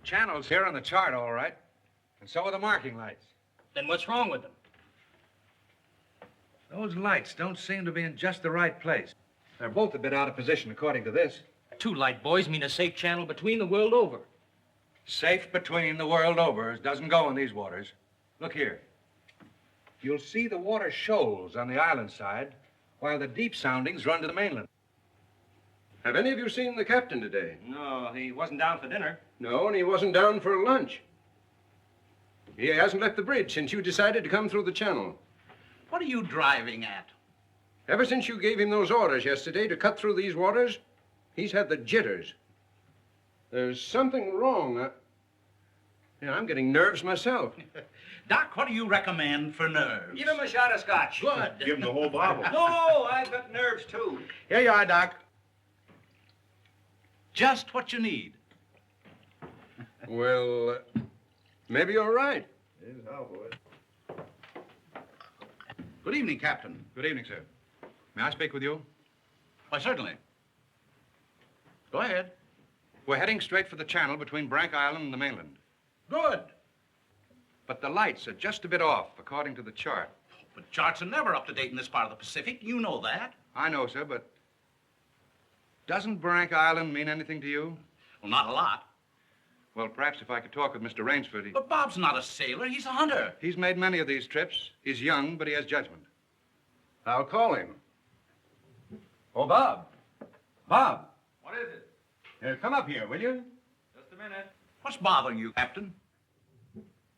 Channel's here on the chart, all right. And so are the marking lights. Then what's wrong with them? Those lights don't seem to be in just the right place. They're both a bit out of position, according to this. 2 light buoys mean a safe channel between the world over. Safe between the world over doesn't go in these waters. Look here. You'll see the water shoals on the island side, while the deep soundings run to the mainland. Have any of you seen the captain today? No, he wasn't down for dinner. No, and he wasn't down for lunch. He hasn't left the bridge since you decided to come through the channel. What are you driving at? Ever since you gave him those orders yesterday to cut through these waters, he's had the jitters. There's something wrong. I'm getting nerves myself. Doc, what do you recommend for nerves? Give him a shot of scotch. Good. Give him the whole bottle. No, I've got nerves, too. Here you are, Doc. Just what you need. Well, maybe you're right. Good evening, Captain. Good evening, sir. May I speak with you? Why, certainly. Go ahead. We're heading straight for the channel between Brank Island and the mainland. Good. But the lights are just a bit off, according to the chart. But charts are never up to date in this part of the Pacific. You know that. I know, sir, but doesn't Brank Island mean anything to you? Well, not a lot. Well, perhaps if I could talk with Mr. Rainsford. But Bob's not a sailor. He's a hunter. He's made many of these trips. He's young, but he has judgment. I'll call him. Oh, Bob. Bob. What is it? Come up here, will you? Just a minute. What's bothering you, Captain?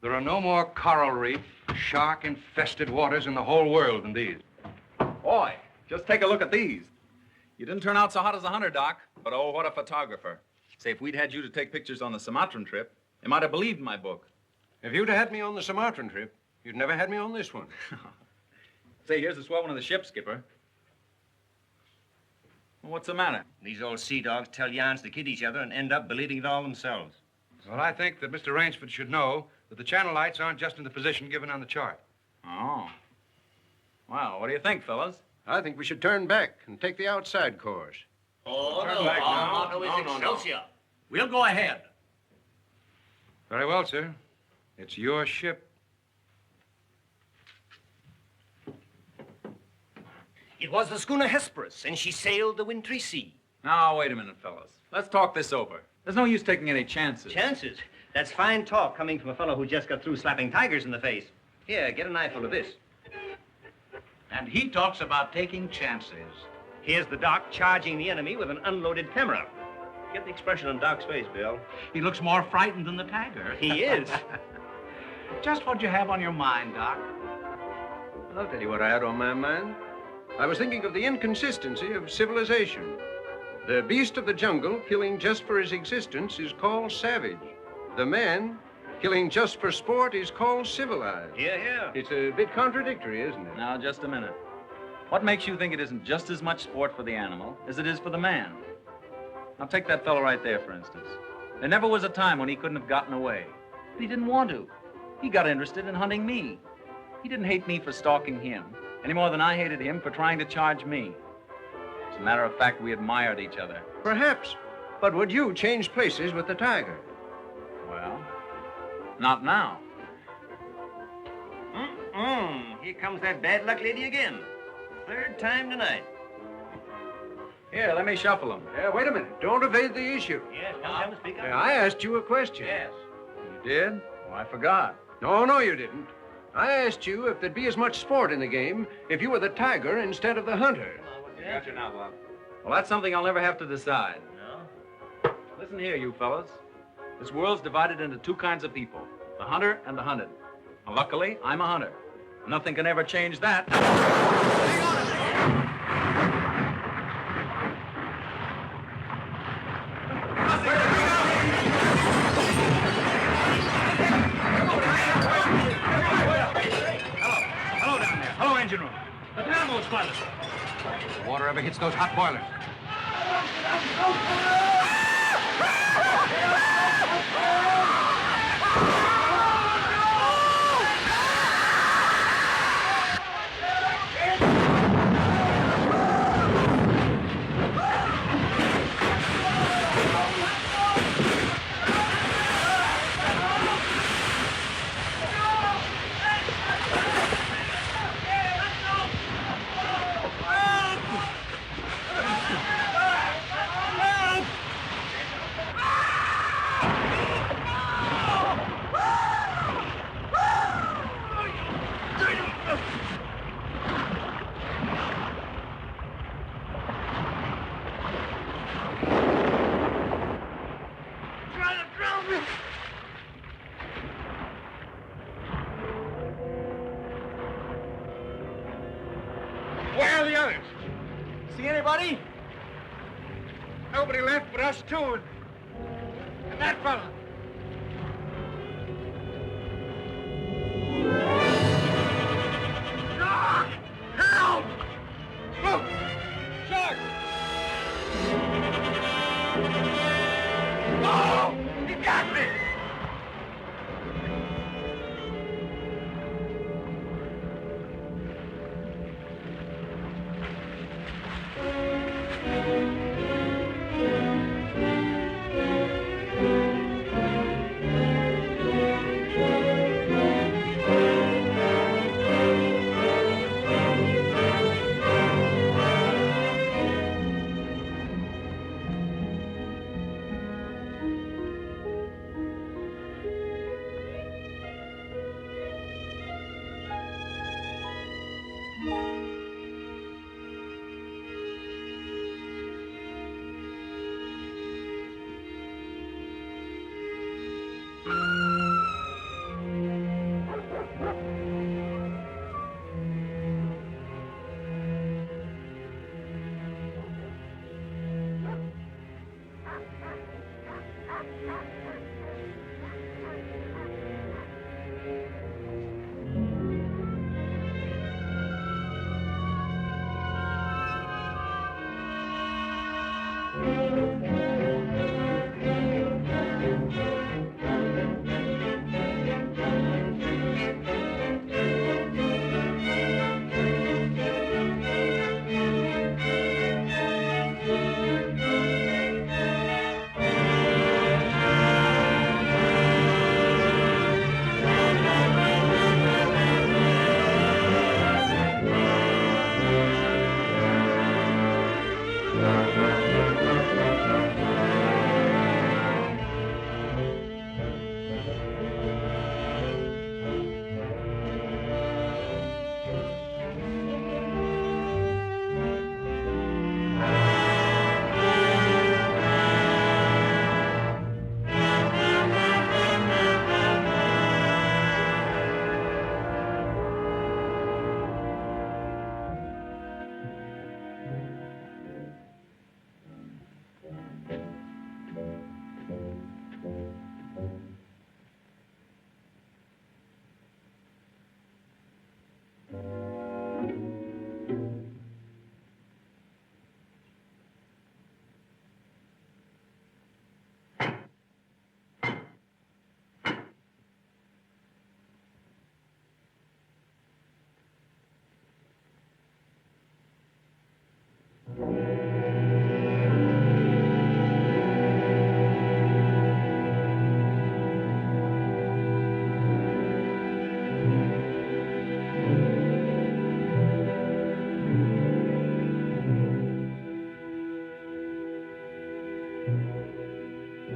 There are no more coral reef, shark-infested waters in the whole world than these. Boy, just take a look at these. You didn't turn out so hot as a hunter, Doc, but oh, what a photographer. Say, if we'd had you to take pictures on the Sumatran trip, they might have believed my book. If you'd had me on the Sumatran trip, you'd never had me on this one. Say, here's the swell one of the ship, Skipper. Well, what's the matter? These old sea dogs tell yarns to kid each other and end up believing it all themselves. Well, I think that Mr. Rainsford should know that the channel lights aren't just in the position given on the chart. Oh. Well, what do you think, fellas? I think we should turn back and take the outside course. Oh, Turn back now. No. We'll go ahead. Very well, sir. It's your ship. It was the schooner Hesperus, and she sailed the wintry sea. Now, wait a minute, fellas. Let's talk this over. There's no use taking any chances. Chances? That's fine talk coming from a fellow who just got through slapping tigers in the face. Here, get an eyeful of this. And he talks about taking chances. Here's the Doc charging the enemy with an unloaded camera. Get the expression on Doc's face, Bill. He looks more frightened than the tiger. He is. Just what you have on your mind, Doc. I'll tell you what I had on my mind. I was thinking of the inconsistency of civilization. The beast of the jungle, killing just for his existence, is called savage. The man, killing just for sport, is called civilized. Yeah. It's a bit contradictory, isn't it? Now, just a minute. What makes you think it isn't just as much sport for the animal as it is for the man? Now, take that fellow right there, for instance. There never was a time when he couldn't have gotten away. But he didn't want to. He got interested in hunting me. He didn't hate me for stalking him, any more than I hated him for trying to charge me. As a matter of fact, we admired each other. Perhaps. But would you change places with the tiger? Well, not now. Here comes that bad luck lady again. Third time tonight. Here, let me shuffle him. Wait a minute. Don't evade the issue. Yes, come, speak up. I asked you a question. Yes. You did? Oh, I forgot. No, you didn't. I asked you if there'd be as much sport in the game if you were the tiger instead of the hunter. Got you now, Bob. Well, that's something I'll never have to decide. No? Listen here, you fellas. This world's divided into 2 kinds of people, the hunter and the hunted. Now, luckily, I'm a hunter. Nothing can ever change that. Hello down there. Hello, engine room. The dynamos flooded. The water ever hits those hot boilers. Where are the others? See anybody? Nobody left but us two and that fellow. Shark! Help! Look! Shark! Oh! He got me!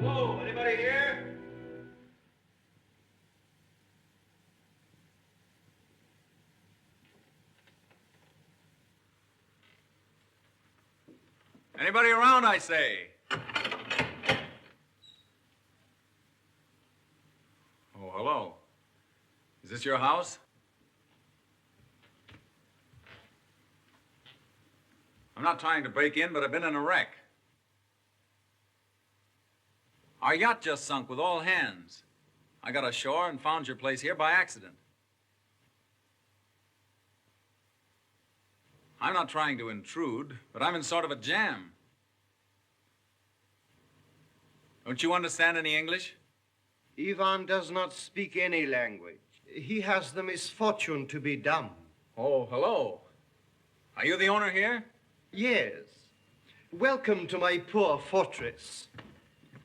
Hello, anybody here? Anybody around, I say? Oh, hello. Is this your house? I'm not trying to break in, but I've been in a wreck. Our yacht just sunk with all hands. I got ashore and found your place here by accident. I'm not trying to intrude, but I'm in sort of a jam. Don't you understand any English? Ivan does not speak any language. He has the misfortune to be dumb. Oh, hello. Are you the owner here? Yes. Welcome to my poor fortress.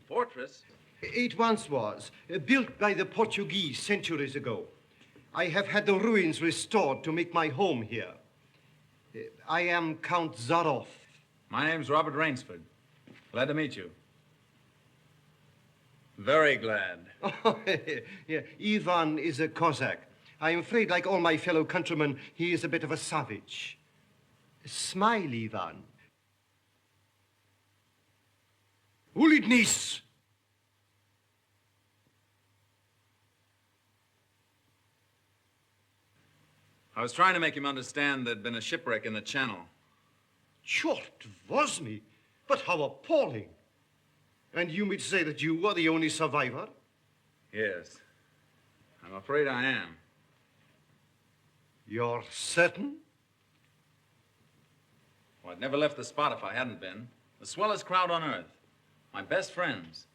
Fortress? It once was, built by the Portuguese centuries ago. I have had the ruins restored to make my home here. I am Count Zaroff. My name's Robert Rainsford. Glad to meet you. Very glad. Oh, yeah. Ivan is a Cossack. I'm afraid, like all my fellow countrymen, he is a bit of a savage. Smile, Ivan. Ulidnis! I was trying to make him understand there'd been a shipwreck in the channel. Sure, it was me. But how appalling. And you mean to say that you were the only survivor? Yes. I'm afraid I am. You're certain? Well, I'd never left the spot if I hadn't been. The swellest crowd on earth. My best friends.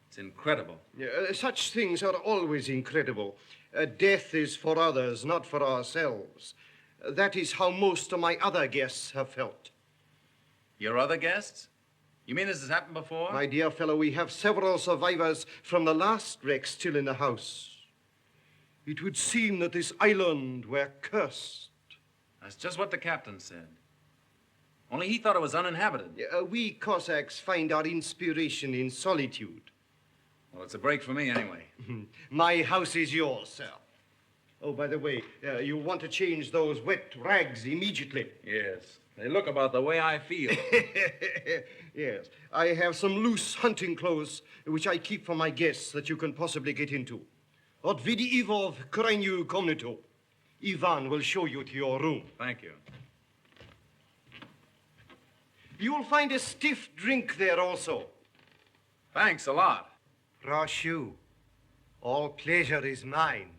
It's incredible. Yeah, such things are always incredible. Death is for others, not for ourselves. That is how most of my other guests have felt. Your other guests? You mean this has happened before? My dear fellow, we have several survivors from the last wreck still in the house. It would seem that this island were cursed. That's just what the captain said. Only he thought it was uninhabited. We Cossacks find our inspiration in solitude. Well, it's a break for me anyway. My house is yours, sir. Oh, by the way, you want to change those wet rags immediately. Yes. They look about the way I feel. Yes. I have some loose hunting clothes which I keep for my guests that you can possibly get into. Od vidi Ivov krajnyu komnatu. Ivan will show you to your room. Thank you. You'll find a stiff drink there also. Thanks a lot. Rashu, all pleasure is mine.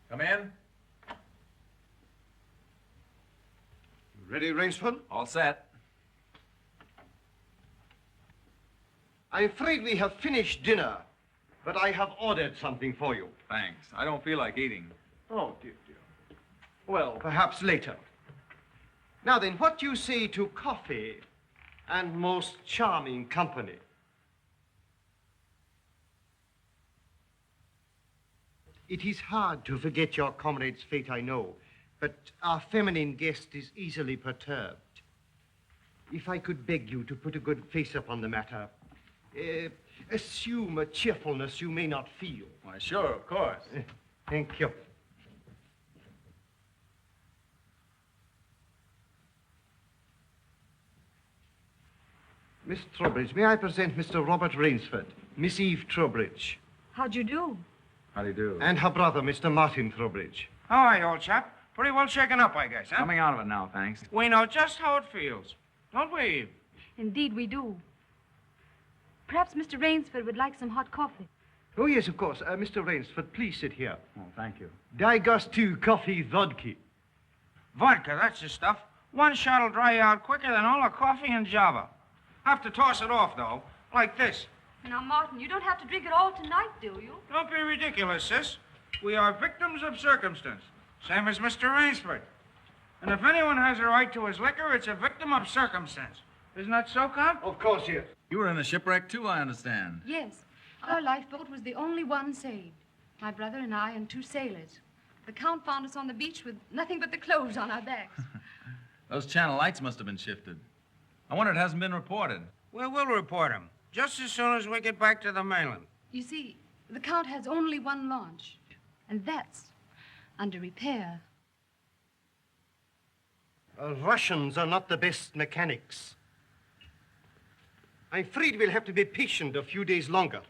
Come in. Ready, Rainsford? All set. I'm afraid we have finished dinner, but I have ordered something for you. Thanks. I don't feel like eating. Oh, dear. Well, perhaps later. Now then, what do you say to coffee and most charming company? It is hard to forget your comrade's fate, I know, but our feminine guest is easily perturbed. If I could beg you to put a good face upon the matter, assume a cheerfulness you may not feel. Why, sure, of course. Thank you. Miss Trowbridge, may I present Mr. Robert Rainsford, Miss Eve Trowbridge, How'd you do? How do you do? and her brother, Mr. Martin Trowbridge. All right, old chap. Pretty well shaken up, I guess, huh? Coming out of it now, thanks. We know just how it feels. Don't we? Indeed, we do. Perhaps Mr. Rainsford would like some hot coffee. Oh, yes, of course. Mr. Rainsford, please sit here. Oh, thank you. Daj gostu coffee vodka. Vodka, that's the stuff. One shot'll dry you out quicker than all the coffee in Java. Have to toss it off, though, like this. Now, Martin, you don't have to drink it all tonight, do you? Don't be ridiculous, sis. We are victims of circumstance, same as Mr. Rainsford. And if anyone has a right to his liquor, it's a victim of circumstance. Isn't that so, Count? Of course, yes. You were in a shipwreck, too, I understand. Yes. Our lifeboat was the only one saved. My brother and I and two sailors. The Count found us on the beach with nothing but the clothes on our backs. Those channel lights must have been shifted. I wonder it hasn't been reported. Well, we'll report him, just as soon as we get back to the mainland. You see, the Count has only one launch, and that's under repair. Russians are not the best mechanics. I'm afraid we'll have to be patient a few days longer.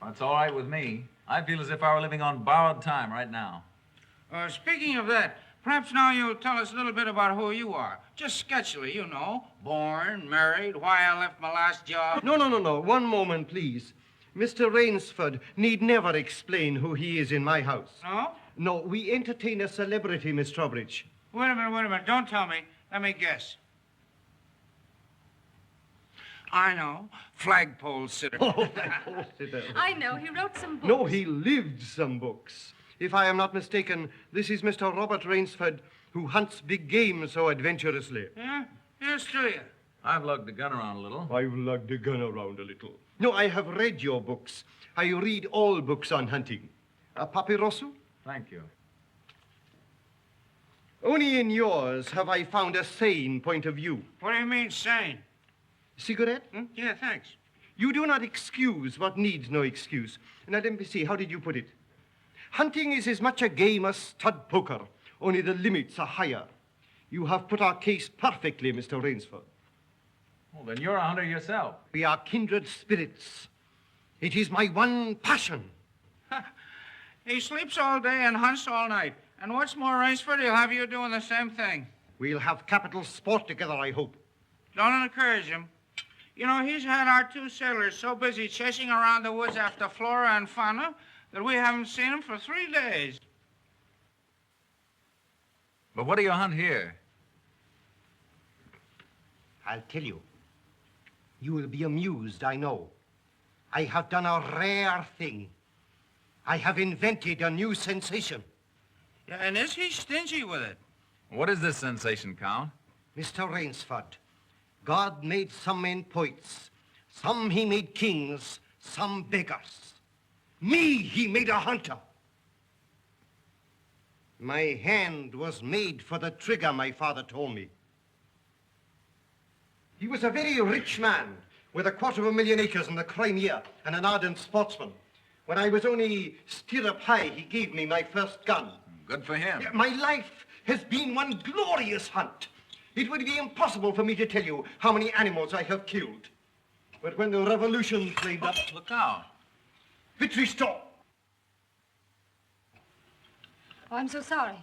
That's all right with me. I feel as if I were living on borrowed time right now. Speaking of that, perhaps now you'll tell us a little bit about who you are. Just sketchily, you know. Born, married, why I left my last job. No. One moment, please. Mr. Rainsford need never explain who he is in my house. No? No, we entertain a celebrity, Miss Trowbridge. Wait a minute. Don't tell me. Let me guess. I know. Flagpole sitter. Oh, of course it is. I know. He wrote some books. No, he lived some books. If I am not mistaken, this is Mr. Robert Rainsford, who hunts big game so adventurously. Yeah? Here's to you. I've lugged the gun around a little. I've lugged the gun around a little. No, I have read your books. I read all books on hunting. Papirosu? Thank you. Only in yours have I found a sane point of view. What do you mean, sane? Cigarette? Yeah, thanks. You do not excuse what needs no excuse. Now, let me see, how did you put it? Hunting is as much a game as stud poker, only the limits are higher. You have put our case perfectly, Mr. Rainsford. Well, then you're a hunter yourself. We are kindred spirits. It is my one passion. He sleeps all day and hunts all night. And what's more, Rainsford, he'll have you doing the same thing. We'll have capital sport together, I hope. Don't encourage him. You know, he's had our 2 sailors so busy chasing around the woods after flora and fauna that we haven't seen him for 3 days. But what do you hunt here? I'll tell you. You will be amused, I know. I have done a rare thing. I have invented a new sensation. Yeah, and is he stingy with it? What is this sensation, Count? Mr. Rainsford, God made some men poets. Some he made kings, some beggars. Me he made a hunter. My hand was made for the trigger, my father told me. He was a very rich man with 250,000 acres in the Crimea and an ardent sportsman. When I was only stirrup high, he gave me my first gun. Good for him. My life has been one glorious hunt. It would be impossible for me to tell you how many animals I have killed. But when the revolution flamed up... Look out. Victory stop! Oh, I'm so sorry.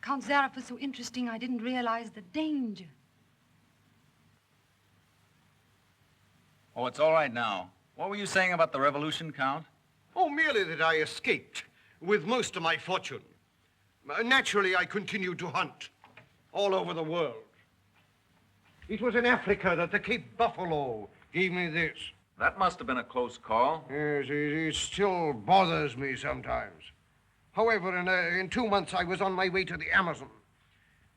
Count Zaroff was so interesting, I didn't realize the danger. Oh, it's all right now. What were you saying about the revolution, Count? Oh, merely that I escaped with most of my fortune. Naturally, I continued to hunt all over the world. It was in Africa that the Cape Buffalo gave me this. That must have been a close call. Yes, it still bothers me sometimes. However, in 2 months, I was on my way to the Amazon.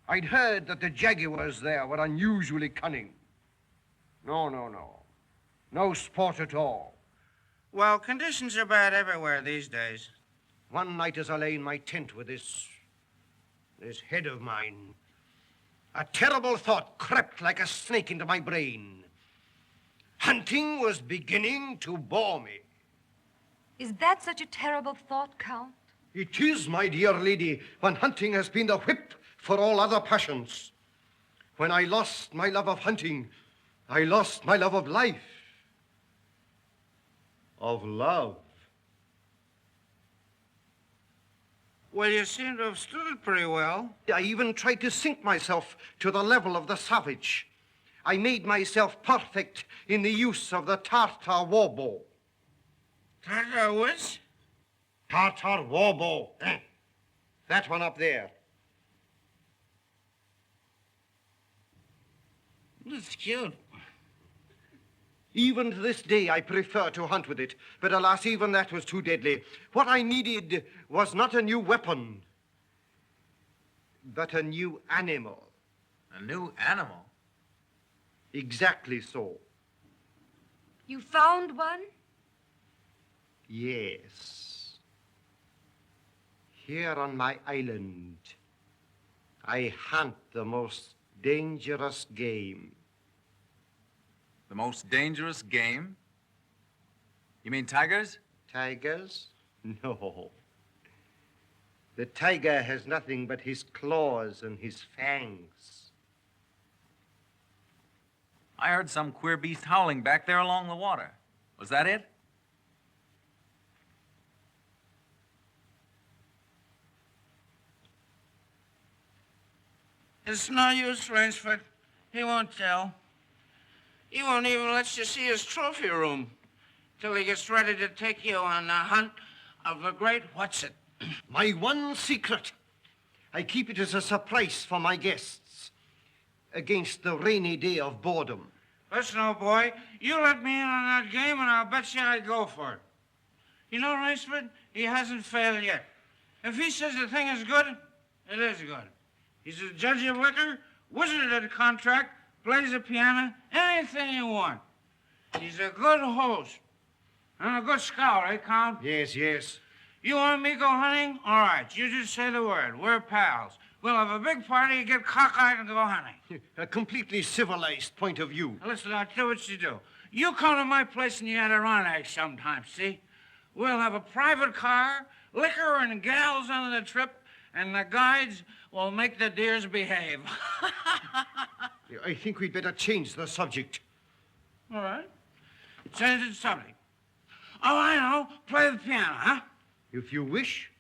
I'd heard that the jaguars there were unusually cunning. No. No sport at all. Well, conditions are bad everywhere these days. One night as I lay in my tent with this head of mine, a terrible thought crept like a snake into my brain. Hunting was beginning to bore me. Is that such a terrible thought, Count? It is, my dear lady, when hunting has been the whip for all other passions. When I lost my love of hunting, I lost my love of life. Of love. Well, you seem to have stood it pretty well. I even tried to sink myself to the level of the savage. I made myself perfect in the use of the Tartar war bow. Tartar which? Tartar war bow. That one up there. That's cute. Even to this day, I prefer to hunt with it. But alas, even that was too deadly. What I needed was not a new weapon, but a new animal. A new animal? Exactly so. You found one? Yes. Here on my island, I hunt the most dangerous game. The most dangerous game? You mean tigers? Tigers? No. The tiger has nothing but his claws and his fangs. I heard some queer beast howling back there along the water. Was that it? It's no use, Rainsford. He won't tell. He won't even let you see his trophy room till he gets ready to take you on a hunt of the great what's-it. My one secret. I keep it as a surprise for my guests against the rainy day of boredom. Listen, old boy, you let me in on that game and I'll bet you I'd go for it. You know, Rainsford, he hasn't failed yet. If he says the thing is good, it is good. He's a judge of liquor, wizard at a contract, plays the piano, anything you want. He's a good host. And a good scout, eh, Count? Yes. You want me to go hunting? All right, you just say the word. We're pals. We'll have a big party, get cockeyed, and go hunting. A completely civilized point of view. Now, listen, I'll do what you do. You come to my place in the Adirondacks sometime, see? We'll have a private car, liquor and gals on the trip, and the guides will make the deers behave. I think we'd better change the subject. All right. Change the subject. Oh, I know. Play the piano, huh? If you wish.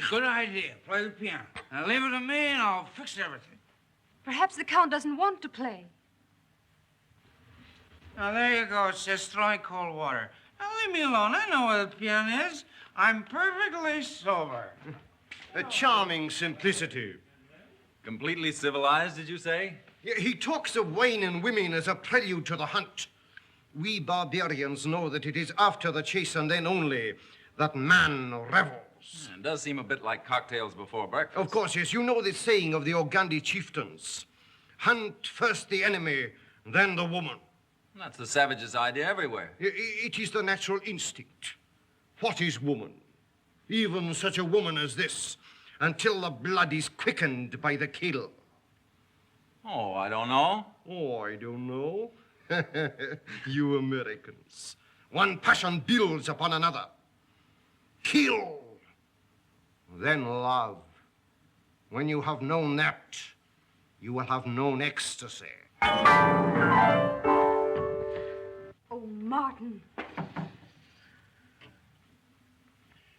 Good idea. Play the piano. Now leave it to me and I'll fix everything. Perhaps the Count doesn't want to play. Now, there you go. It's just throwing cold water. Now, leave me alone. I know where the piano is. I'm perfectly sober. A charming simplicity. Completely civilized, did you say? He talks of wine and women as a prelude to the hunt. We barbarians know that it is after the chase and then only that man revels. It does seem a bit like cocktails before breakfast. Of course, yes. You know the saying of the Ogandi chieftains. Hunt first the enemy, then the woman. That's the savage's idea everywhere. It is the natural instinct. What is woman? Even such a woman as this, until the blood is quickened by the kill. Oh, I don't know. Oh, I don't know. You Americans. One passion builds upon another. Kill, then love. When you have known that, you will have known ecstasy. Oh, Martin.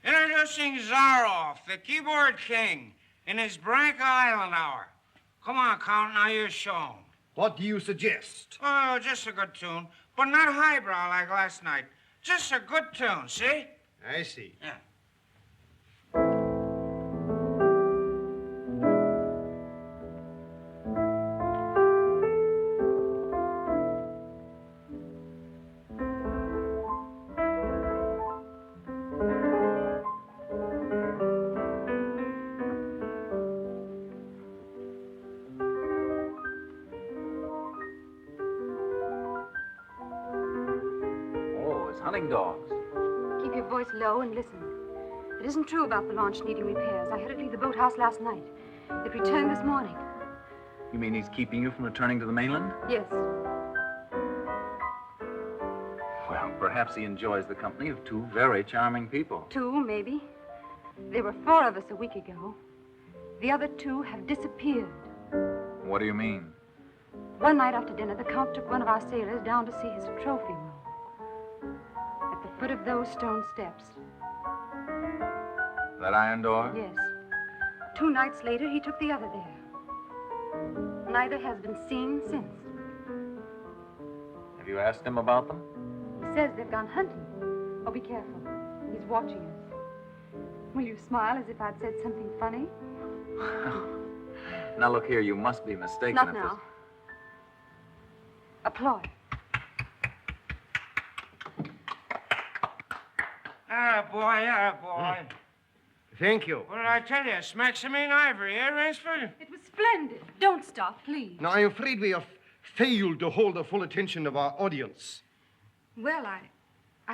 Introducing Zaroff, the keyboard king, in his Branca Island hour. Come on, Count, now you show him. What do you suggest? Oh, just a good tune, but not highbrow like last night. Just a good tune, see? I see. Yeah. Oh, it's hunting dogs. Keep your voice low and listen. It isn't true about the launch needing repairs. I had it leave the boathouse last night. It returned this morning. You mean he's keeping you from returning to the mainland? Yes. Well, perhaps he enjoys the company of two very charming people. Two, maybe. There were 4 of us a week ago. The other 2 have disappeared. What do you mean? One night after dinner, the Count took one of our sailors down to see his trophy room. At the foot of those stone steps. That iron door? Yes. 2 nights later, he took the other there. Neither has been seen since. Have you asked him about them? He says they've gone hunting. Oh, be careful. He's watching us. Will you smile as if I'd said something funny? Now, look here, you must be mistaken. Not if now. Applaud. Boy. Thank you. What did I tell you? Smack some in ivory, eh, Rainsford? It was splendid. Don't stop, please. Now, I'm afraid we have failed to hold the full attention of our audience. Well, I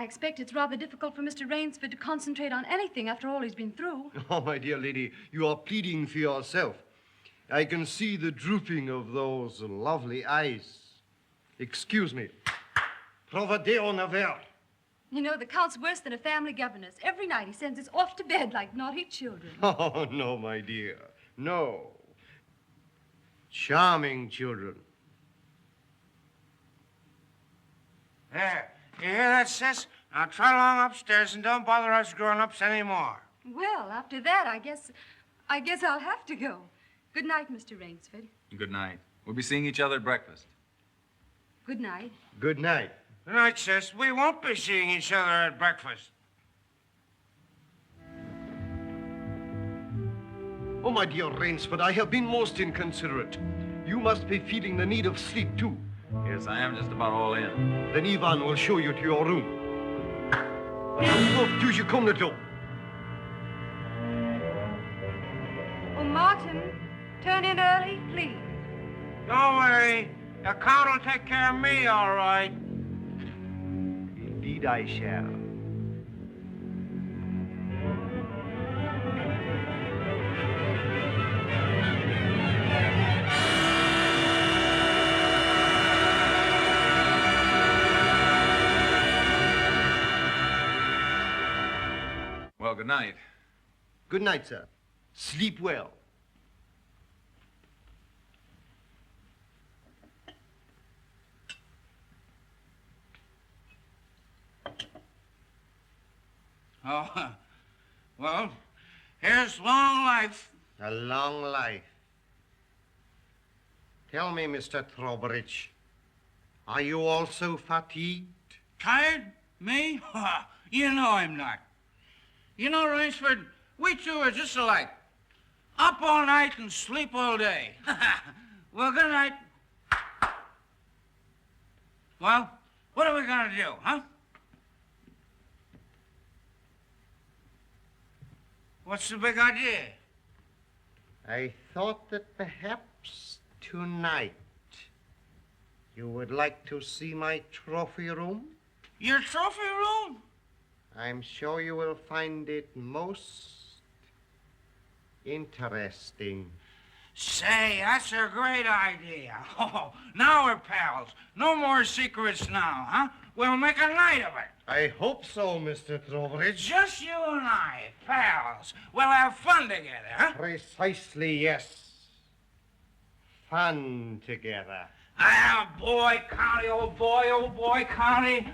expect it's rather difficult for Mr. Rainsford to concentrate on anything after all he's been through. Oh, my dear lady, you are pleading for yourself. I can see the drooping of those lovely eyes. Excuse me. Provadeo naver. You know, the Count's worse than a family governess. Every night he sends us off to bed like naughty children. Oh, no, my dear. No. Charming children. There. You hear that, sis? Now trot along upstairs and don't bother us grown-ups anymore. Well, after that, I guess I'll have to go. Good night, Mr. Rainsford. Good night. We'll be seeing each other at breakfast. Good night. Good night. Good night, sis. We won't be seeing each other at breakfast. Oh, my dear Rainsford, I have been most inconsiderate. You must be feeling the need of sleep, too. Yes, I am just about all in. Then Ivan will show you to your room. Oh, do you come to do? Oh, Martin, turn in early, please. Don't worry. The Count will take care of me, all right. Indeed I shall. good night. Good night, sir. Sleep well. Oh, well, here's long life. A long life. Tell me, Mr. Trowbridge, are you also fatigued? Tired? Me? You know I'm not. You know, Rainsford, we two are just alike. Up all night and sleep all day. Well, good night. Well, what are we gonna do, huh? What's the big idea? I thought that perhaps tonight you would like to see my trophy room. Your trophy room? I'm sure you will find it most interesting. Say, that's a great idea. Oh, now we're pals. No more secrets now, huh? We'll make a night of it. I hope so, Mr. Trowbridge. Just you and I, pals. We'll have fun together, huh? Precisely, yes. Fun together. Ah, boy, County, old boy, County.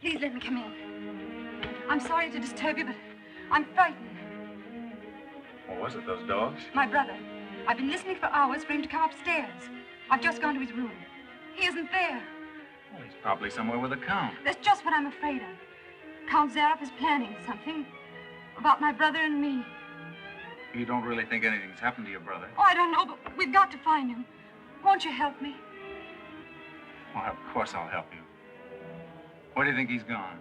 Please let me come in. I'm sorry to disturb you, but I'm frightened. What was it, those dogs? My brother. I've been listening for hours for him to come upstairs. I've just gone to his room. He isn't there. Well, he's probably somewhere with the Count. That's just what I'm afraid of. Count Zaroff is planning something about my brother and me. You don't really think anything's happened to your brother? Oh, I don't know, but we've got to find him. Won't you help me? Well, of course I'll help you. Where do you think he's gone?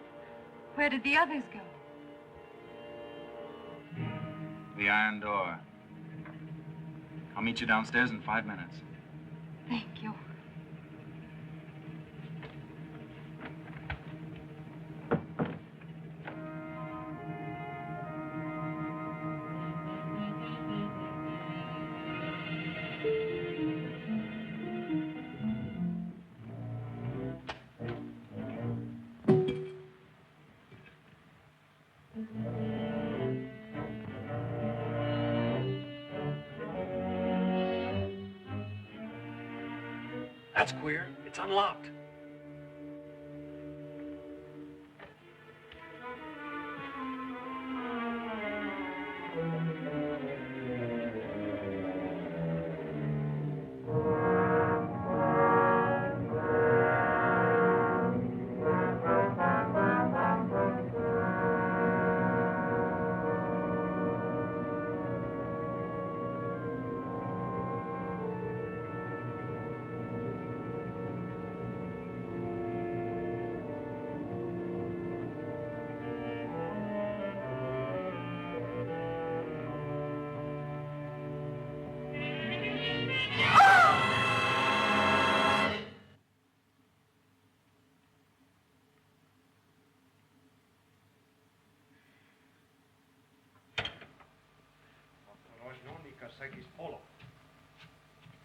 Where did the others go? The iron door. I'll meet you downstairs in 5 minutes. Thank you. That's queer. It's unlocked.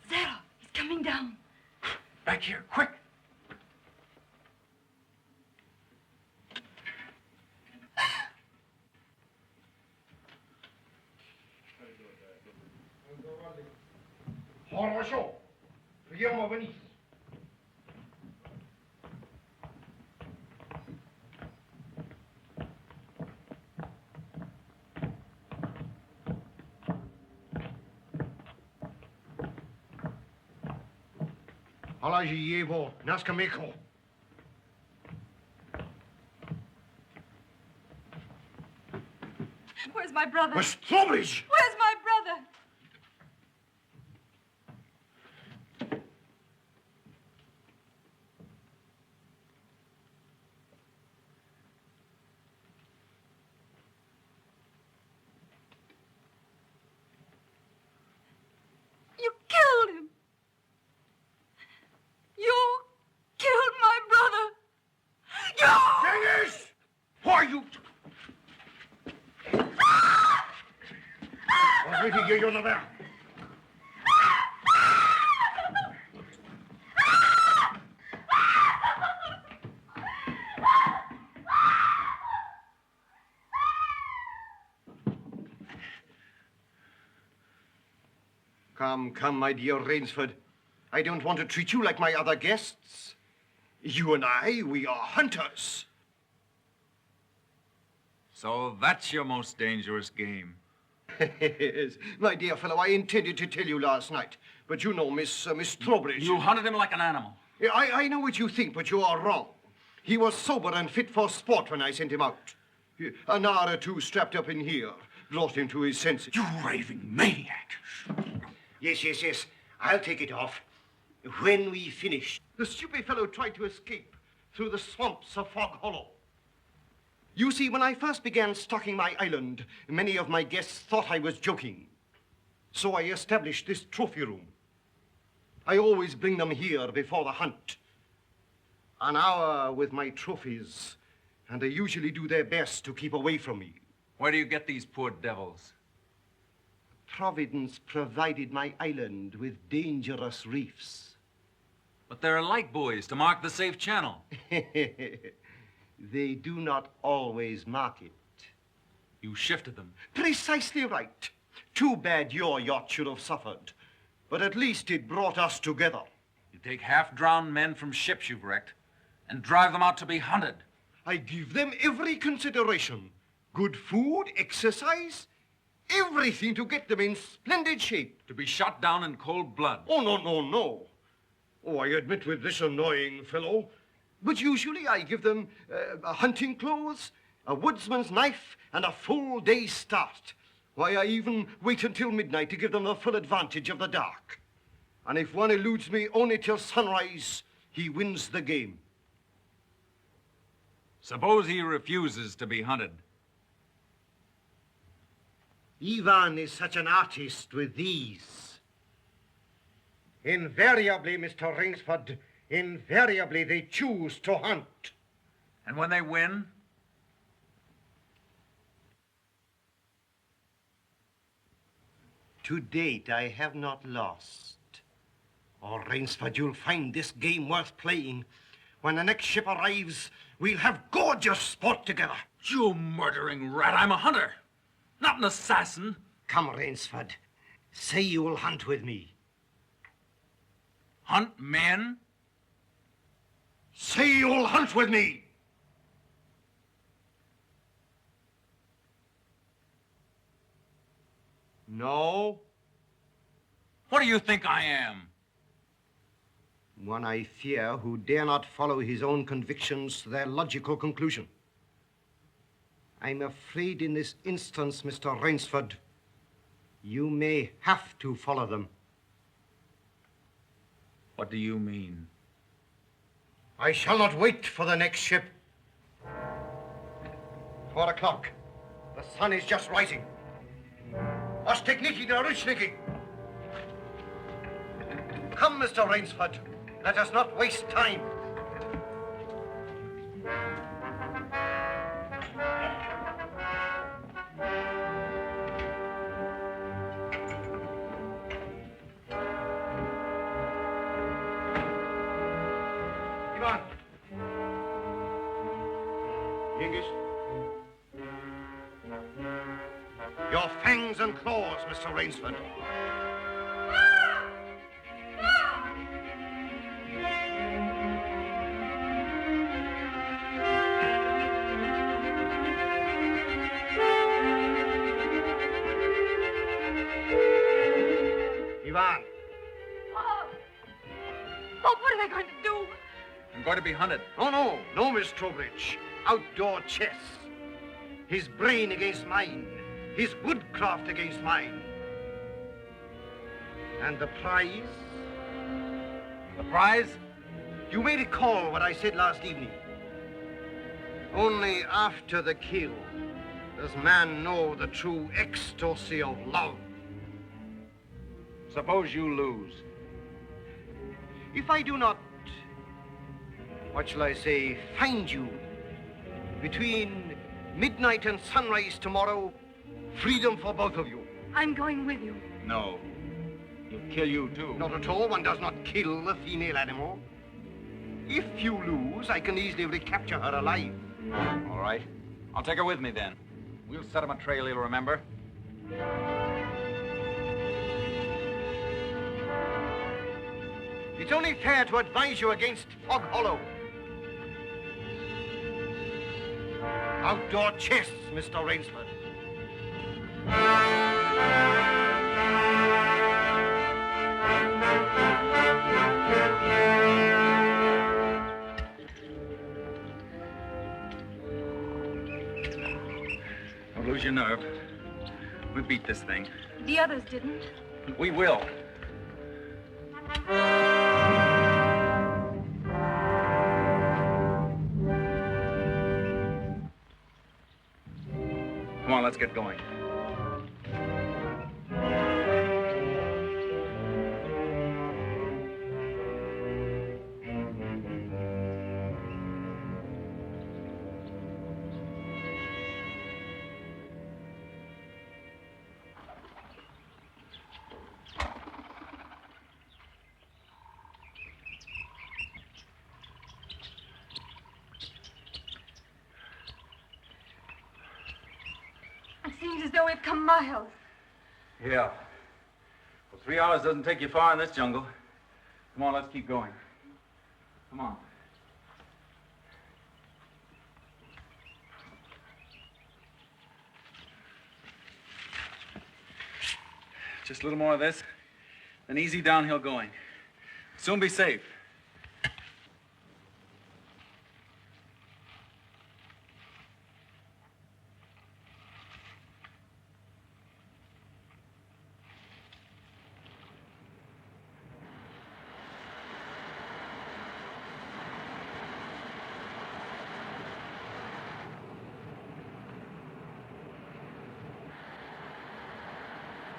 Zaroff, he's coming down. Back here, quick. Хорошо. Приема вниз. Положи его на скамейку. Where's my brother? Trowbridge! Where's my brother? you there. Come, my dear Rainsford. I don't want to treat you like my other guests. You and I, we are hunters. So that's your most dangerous game. Yes, my dear fellow, I intended to tell you last night, but you know Miss Trowbridge. You hunted him like an animal. I know what you think, but you are wrong. He was sober and fit for sport when I sent him out. An hour or two strapped up in here brought him to his senses. You raving maniac. Yes. I'll take it off. When we finish. The stupid fellow tried to escape through the swamps of Fog Hollow. You see, when I first began stocking my island, many of my guests thought I was joking. So I established this trophy room. I always bring them here before the hunt. An hour with my trophies, and they usually do their best to keep away from me. Where do you get these poor devils? Providence provided my island with dangerous reefs. But there are light buoys to mark the safe channel. They do not always mark it. You shifted them. Precisely right. Too bad your yacht should have suffered. But at least it brought us together. You take half-drowned men from ships you've wrecked and drive them out to be hunted. I give them every consideration. Good food, exercise, everything to get them in splendid shape. To be shot down in cold blood. Oh, no. Oh, I admit with this annoying fellow. But usually I give them hunting clothes, a woodsman's knife, and a full day's start. Why, I even wait until midnight to give them the full advantage of the dark. And if one eludes me only till sunrise, he wins the game. Suppose he refuses to be hunted. Ivan is such an artist with these. Invariably, Mr. Rainsford, invariably they choose to hunt. And when they win? To date, I have not lost. Oh, Rainsford, you'll find this game worth playing. When the next ship arrives, we'll have gorgeous sport together. You murdering rat, I'm a hunter, not an assassin. Come, Rainsford, say you will hunt with me. Hunt men? Say you'll hunt with me! No? What do you think I am? One I fear who dare not follow his own convictions to their logical conclusion. I'm afraid in this instance, Mr. Rainsford, you may have to follow them. What do you mean? I shall not wait for the next ship. 4 o'clock. The sun is just rising. Was techniking der Rutschnicking. Come, Mr. Rainsford. Let us not waste time. Ivan. Yengish. Your fangs and claws, Mr. Rainsford. Ivan. Oh, what are they going to do? I'm going to be hunted. No, Miss Trowbridge. Outdoor chess. His brain against mine. His woodcraft against mine. And the prize? The prize? You may recall what I said last evening. Only after the kill does man know the true ecstasy of love. Suppose you lose. If I do not, what shall I say, find you, between midnight and sunrise tomorrow, freedom for both of you. I'm going with you. No. He'll kill you, too. Not at all. One does not kill a female animal. If you lose, I can easily recapture her alive. All right. I'll take her with me, then. We'll set him a trail he'll remember. It's only fair to advise you against Fog Hollow. Outdoor chests, Mr. Rainsford. Don't lose your nerve. We beat this thing. The others didn't. We will. Come on, let's get going. It seems as though we've come miles. Yeah. Well, 3 hours doesn't take you far in this jungle. Come on, let's keep going. Come on. Just a little more of this, then easy downhill going. Soon be safe.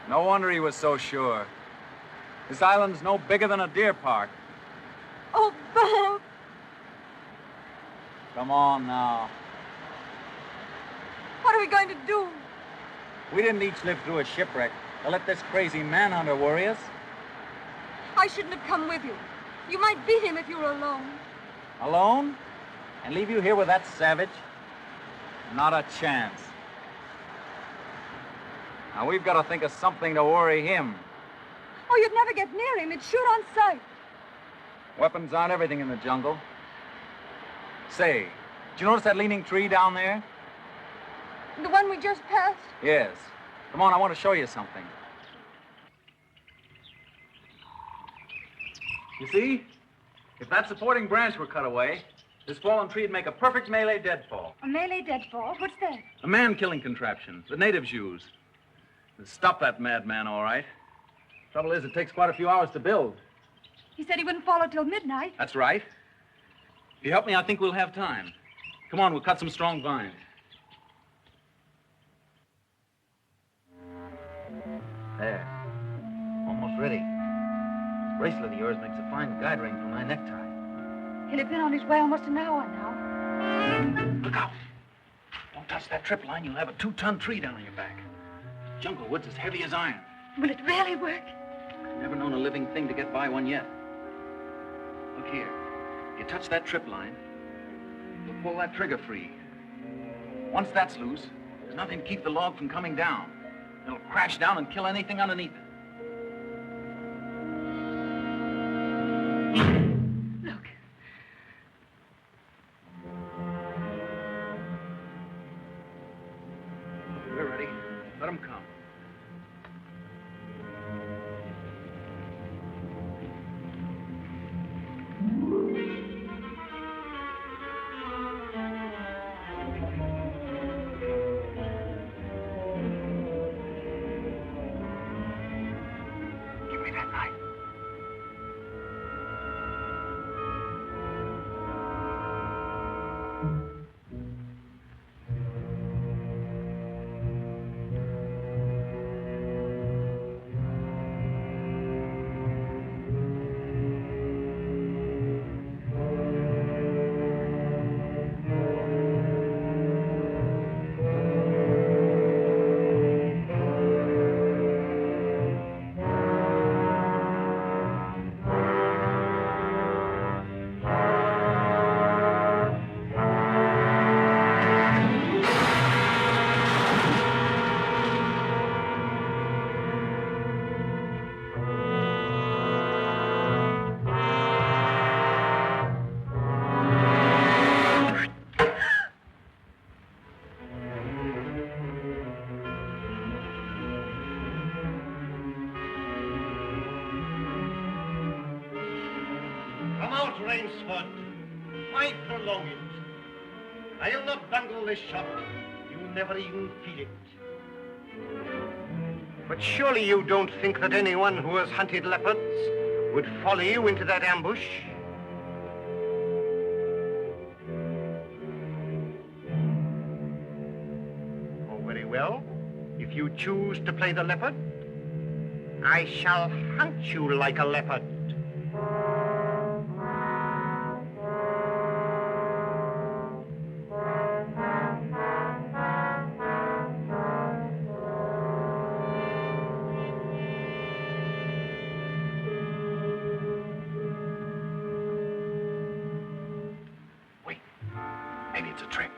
No wonder he was so sure. This island's no bigger than a deer park. Oh, Bob! Come on now. What are we going to do? We didn't each live through a shipwreck to let this crazy manhunter worry us. I shouldn't have come with you. You might beat him if you were alone. Alone? And leave you here with that savage? Not a chance. Now, we've got to think of something to worry him. Oh, you'd never get near him. He'd shoot on sight. Weapons aren't everything in the jungle. Say, did you notice that leaning tree down there? The one we just passed? Yes. Come on, I want to show you something. You see? If that supporting branch were cut away, this fallen tree would make a perfect melee deadfall. A melee deadfall? What's that? A man-killing contraption the natives use. It'll stop that madman, all right. Trouble is, it takes quite a few hours to build. He said he wouldn't follow till midnight. That's right. If you help me, I think we'll have time. Come on, we'll cut some strong vines. There. Almost ready. This bracelet of yours makes a fine guide ring for my necktie. He'll have been on his way almost an hour now. Look out. Don't touch that trip line. You'll have a 2-ton tree down on your back. Jungle wood's as heavy as iron. Will it really work? Never known a living thing to get by one yet. Look here. You touch that trip line, you'll pull that trigger free. Once that's loose, there's nothing to keep the log from coming down. It'll crash down and kill anything underneath it. Look. We're ready. Let them come. Give me that knife. not, Rainsford. Why prolong it? I'll not bungle this shot. You'll never even feel it. But surely you don't think that anyone who has hunted leopards would follow you into that ambush? Oh, very well. If you choose to play the leopard, I shall hunt you like a leopard. Wait. Maybe it's a trick.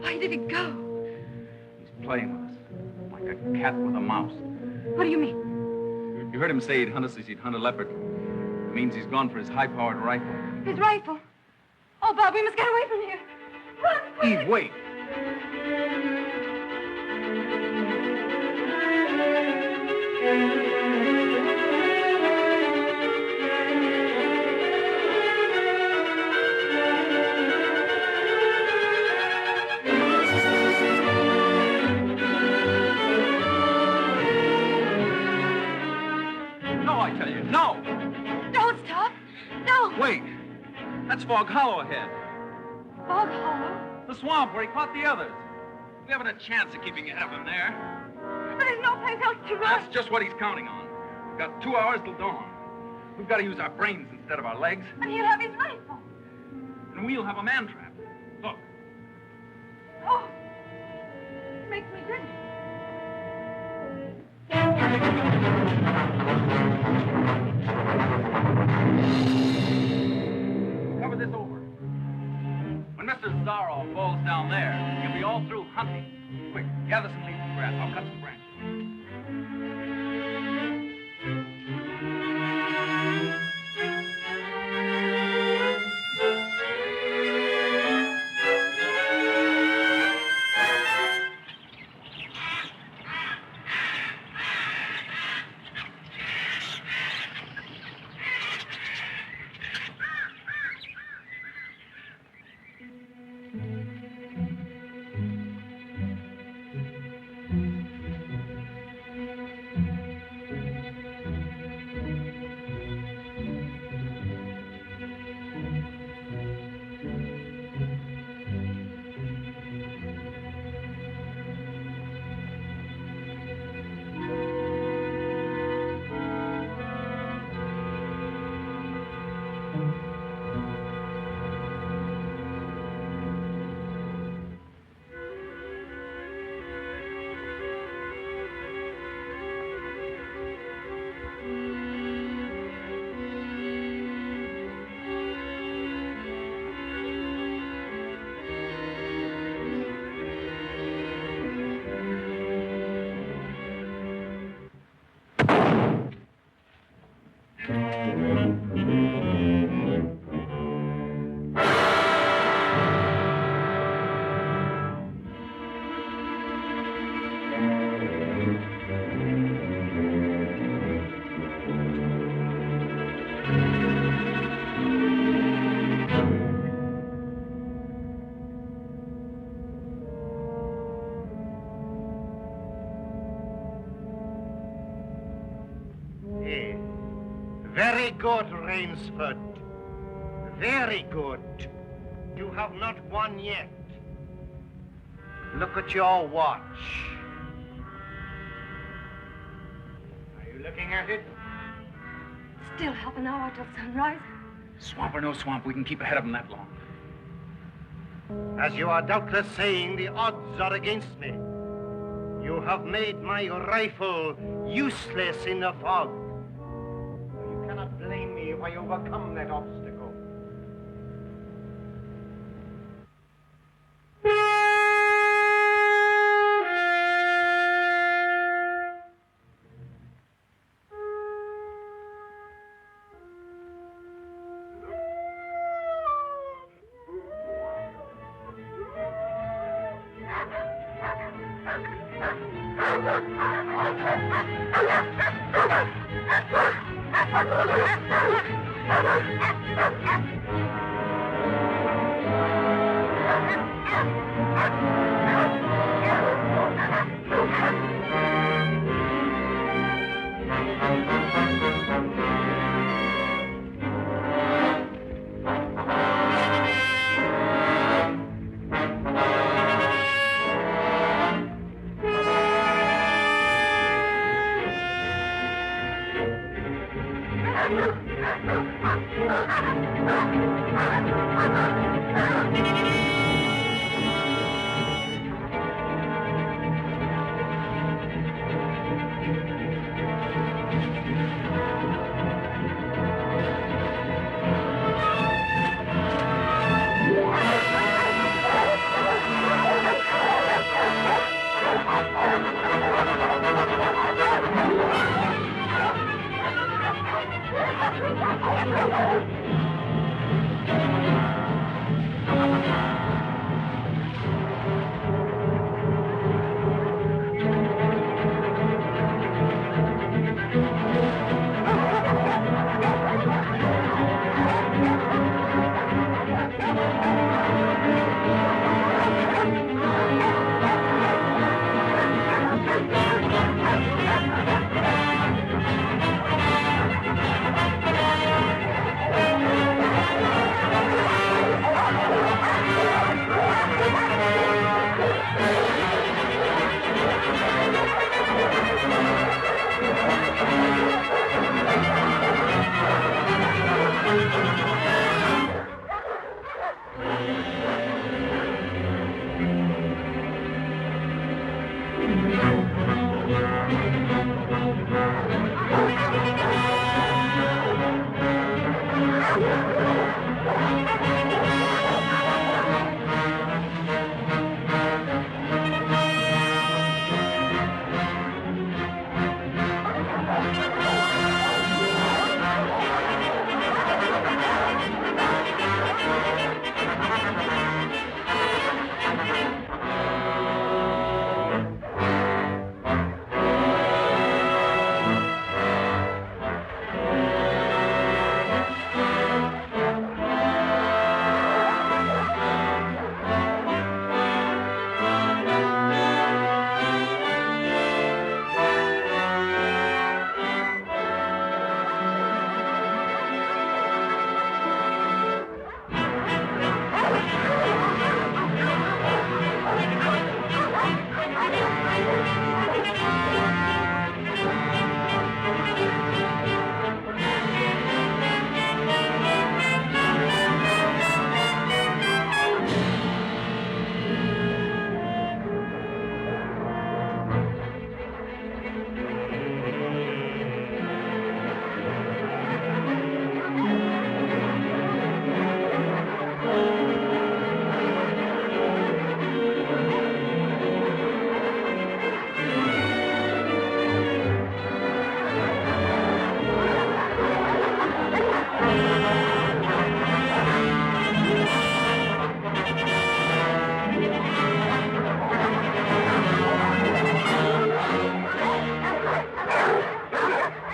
Where did he go? He's playing with us, like a cat with a mouse. What do you mean? You heard him say he'd hunt us as he'd hunt a leopard. It means he's gone for his high-powered rifle. His rifle. Oh, Bob, we must get away from here. Run, quick. Eve, wait. No, I tell you, no! Don't stop. No. Wait. That's Fog Hollow ahead. Fog Hollow. The swamp where he caught the others. We haven't a chance of keeping ahead of him there. But there's no place else to run. That's just what he's counting on. We've got 2 hours till dawn. We've got to use our brains instead of our legs. And he'll have his rifle. And we'll have a man trap. Look. Oh. Makes me dizzy. Cover this over. When Mr. Zaroff falls down there, he'll be all through hunting. Quick, gather some leaves and grass. I'll cut some branches. Very good, Rainsford. Very good. You have not won yet. Look at your watch. Are you looking at it? Still half an hour till sunrise. Swamp or no swamp, we can keep ahead of him that long. As you are doubtless saying, the odds are against me. You have made my rifle useless in the fog. You cannot blame me if I overcome that obstacle.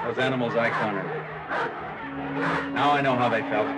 Those animals I cornered. Now I know how they felt.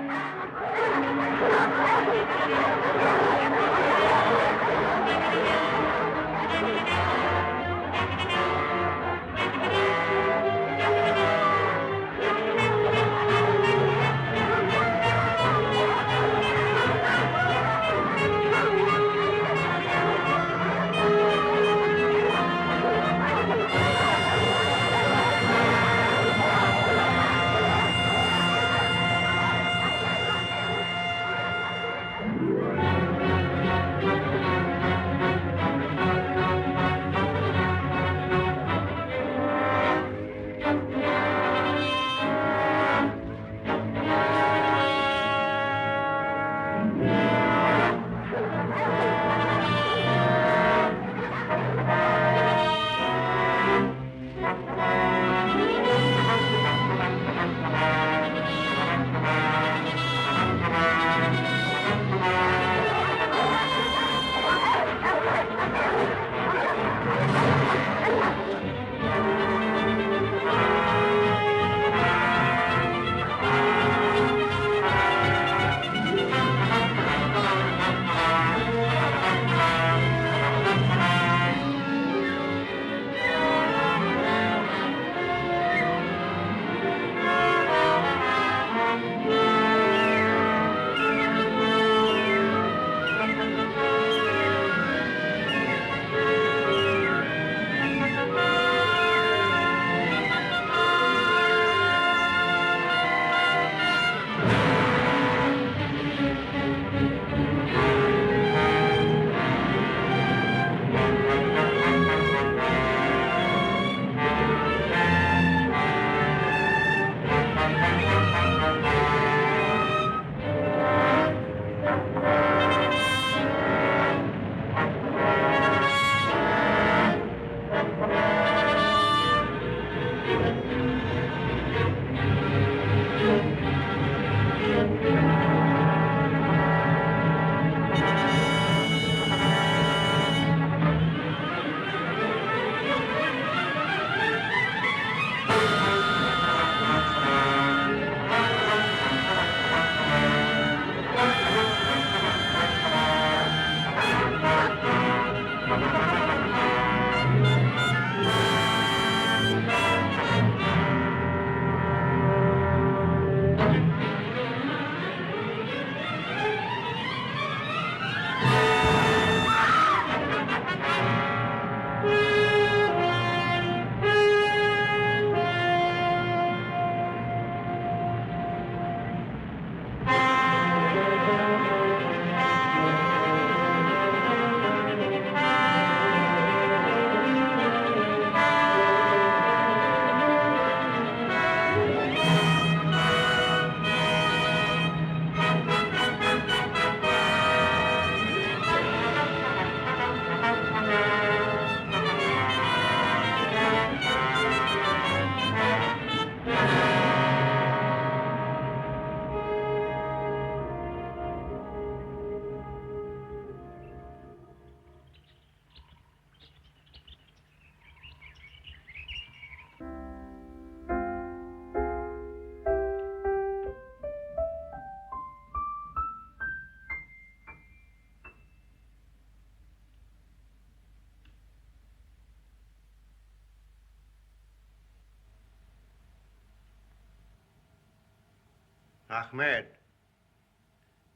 Ahmed,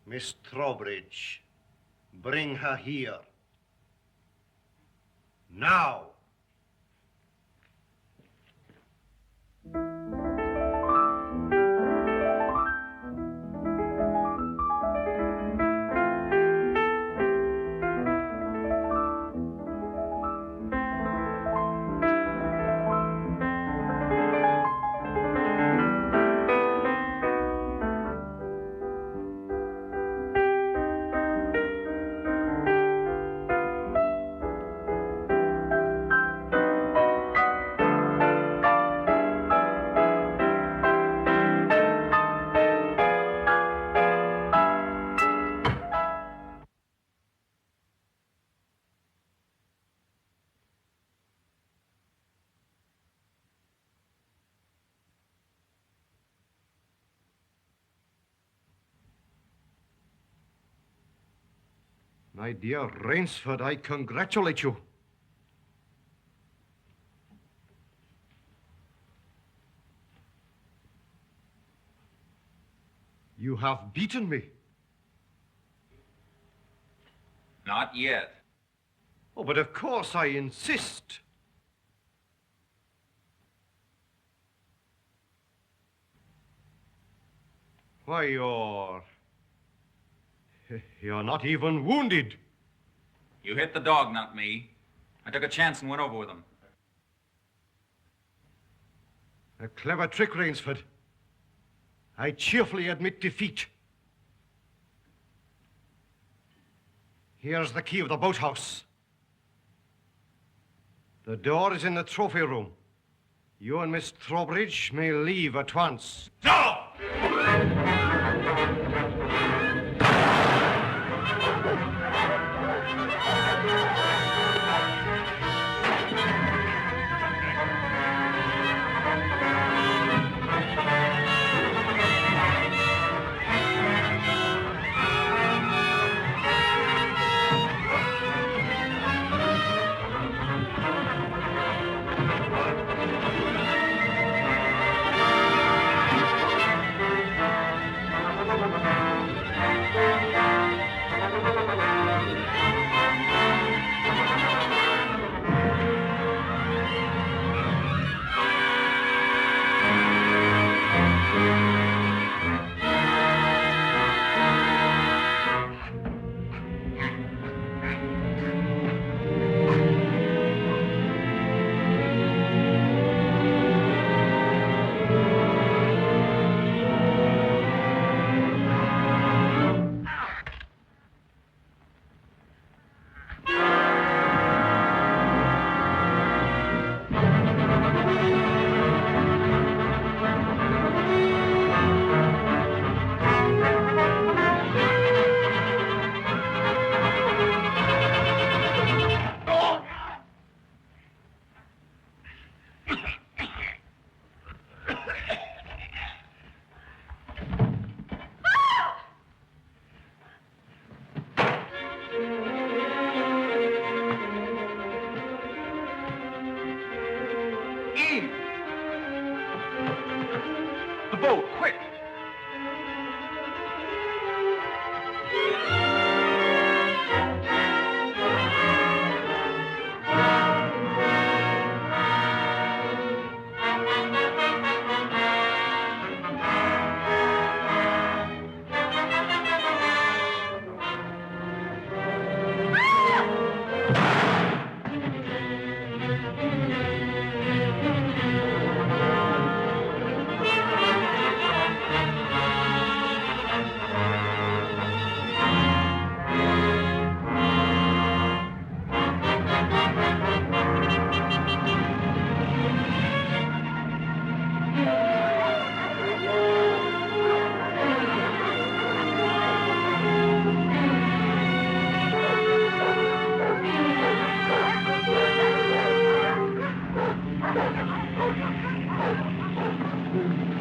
Miss Trowbridge, bring her here. Now. My dear Rainsford, I congratulate you. You have beaten me. Not yet. Oh, but of course I insist. Why, you're not even wounded. You hit the dog, not me. I took a chance and went over with him. A clever trick, Rainsford. I cheerfully admit defeat. Here's the key of the boathouse. The door is in the trophy room. You and Miss Trowbridge may leave at once. No!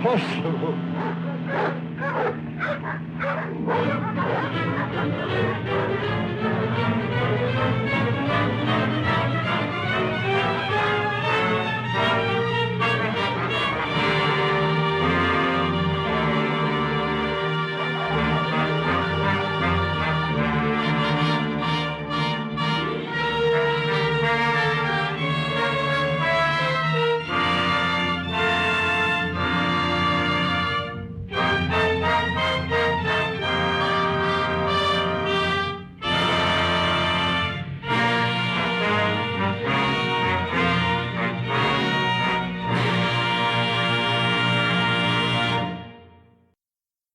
Impossible.